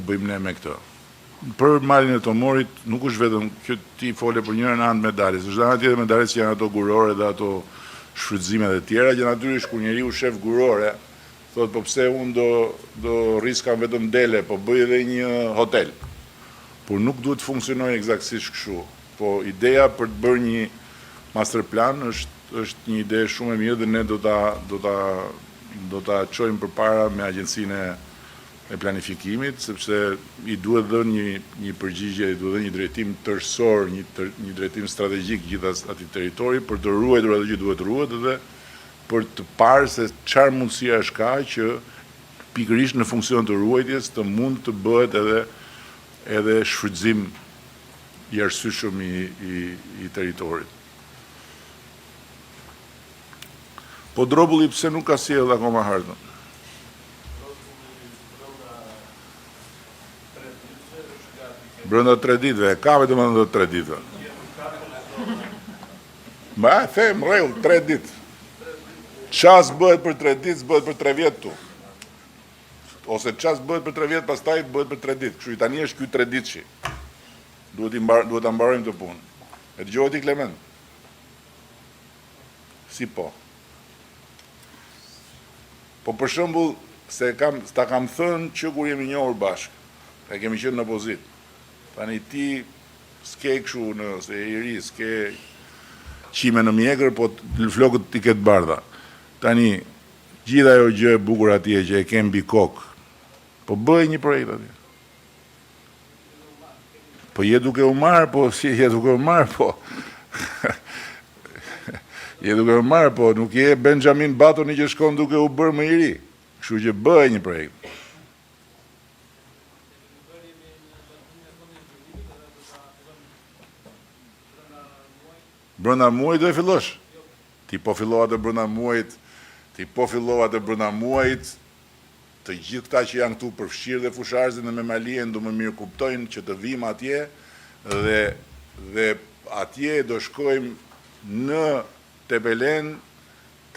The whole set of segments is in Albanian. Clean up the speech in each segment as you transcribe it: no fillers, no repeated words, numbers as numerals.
bëjmë ne me këtë. Për malin e Tomorit, nuk është vetëm që ti fole për njërën anë medaljes, është dhe anë tjetër medaljes që janë ato gurore dhe ato shfrytëzime dhe tjera, që natyrisht kur njeriu shef gurore, thot po pse unë do riskam vetëm dele, po bëj edhe një hotel. Por nuk duhet funksionojë eksaktësisht kështu. Po ideja për të bërë një master plan është një ide shumë e mirë dhe ne do ta çojmë përpara me agjencinë e planifikimit, sepse i duhet dhe një përgjigje, i duhet dhe një drejtim tërësor, një drejtim strategjik gjithas atij territori për të ruajtur atë që duhet ruhet dhe për të parë se çfarë mundësia është ka që pikërisht në funksion të ruajtjes të mund të bëhet edhe shfrytëzim i arsyeshëm i territorit. Po Drobulli pse nuk ka sjellë akoma hartën? Brenda 3 ditëve, ka vetëm edhe 3 ditëve. Ma, them, rregull, 3 ditë. Ças bëhet për 3 ditë, bëhet për 3 vjet tu. Ose ças bëhet për 3 vjet, pastaj bëhet për 3 ditë. Kështu tani është ky 3 ditëshi. Duhet ta mbarojmë këtë punë. E dëgjova ti Klement? Si po? Po për shembull, ta kam thënë që kur jemi njohur bashkë, e kemi qenë në opozitë. Tani ti s'ke këshu se e i ri, s'ke qime në mjekër, po flokët ti ketë bardha. Tani, gjitha ajo gjë e bukur atje që e kem mbi kokë, po bëj një projekt atje. Po je duke u marë, po si je duke u marë, po. Je duke u marë, po nuk je Benjamin Batoni që shkon duke u bërë më i ri. Kështu që bëj një projekt. Brenda muajit do e fillosh? Ti po fillova të brenda muajit, të gjithë këta që janë këtu përfshirë dhe fusharzin dhe me malien do më mirë kuptojnë që të vim atje dhe atje do shkojmë në Tepelen,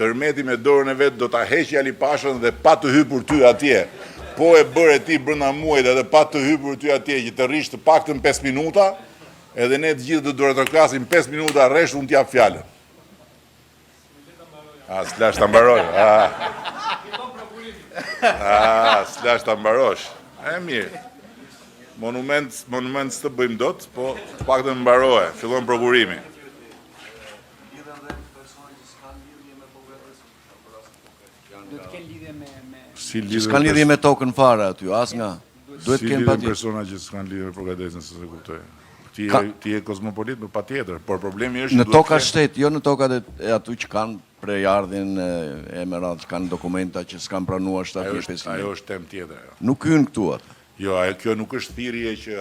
Tërmeti me dorën e vetë do ta heqë Ali Pashën dhe pa të hypur ty atje. Po e bërë ti brenda muajit edhe pa të hypur ty atje që të rish të paktën 5 minuta, edhe ne të gjithë do të krasim 5 minuta rresht unë t'jap fjalën. S'lash ta mbaroj. S'lash ta mbarosh. E mirë. Monument s'të bëjmë dot, po paktën mbaroje. Fillon prokurimi. Që s'kan lidhje me tokën fare aty, as nga. Si lidhen persona që s'kan lidhje me Përgatesën, se kuptoj. Ti e kosmopolit më pa tjetër, por problemi është... Në tokat shtet, jo në tokat e atu që kanë prej ardhin e merat, që kanë dokumenta që s'kanë pranua shtatje 500. Ajo është tem tjetër. Nuk hynë këtu atë. Jo, kjo nuk është thirrje që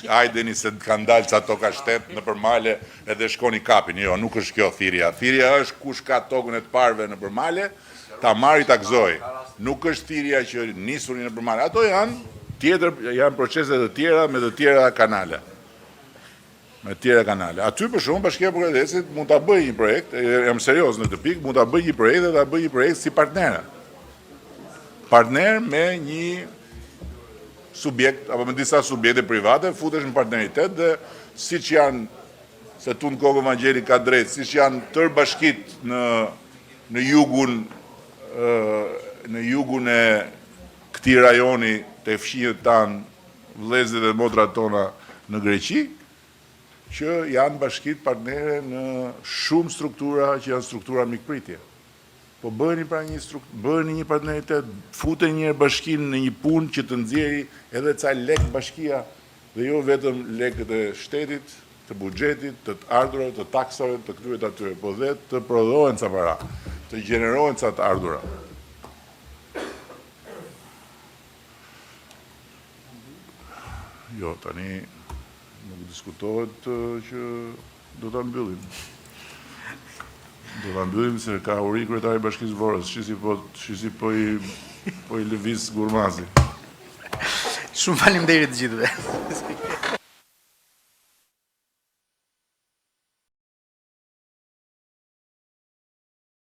hajdeni se kanë dalë ca toka shtet në përmale edhe shkoni kapin. Jo, nuk është kjo thirrja. Thirrja është kush ka tokën e të parëve në përmale, ta marri ta gëzoj. Nuk është thirrja që nisurin në përmale. Ato janë procese të tjera me të tjera kanale. Aty për shumë Bashkia e Përgatesit mund ta bëj një projekt, jam serioz në këtë pikë, mund ta bëj një projekt dhe ta bëj një projekt si partner. Partner me një subjekt, apo me disa subjekte private, futesh në partneritet dhe siç janë, se Tund Kokë Vangjeli ka drejt, siç janë tërë bashkit në jugun e këtij rajoni të fshinjët tanë, vëllezërit dhe motrat tona në Greqi, që janë bashkit partnere në shumë struktura që janë struktura mikpritje. Po bëheni një partneritet, futeni një bashkin në një punë që të nxjerrë edhe ca lek bashkia dhe jo vetëm lekët e shtetit, të buxhetit, të ardhurave, të taksave, të kryet atyre, po dhe të prodhohen ca para, të gjenerohen ca të ardhura. Jo, tani nuk diskutohet që do ta mbyllim. Do ta mbyllim se ka uri kryetari i Bashkisë Vorës, shisi po i lëviz Gurmazi. Shumë faleminderit të gjithëve.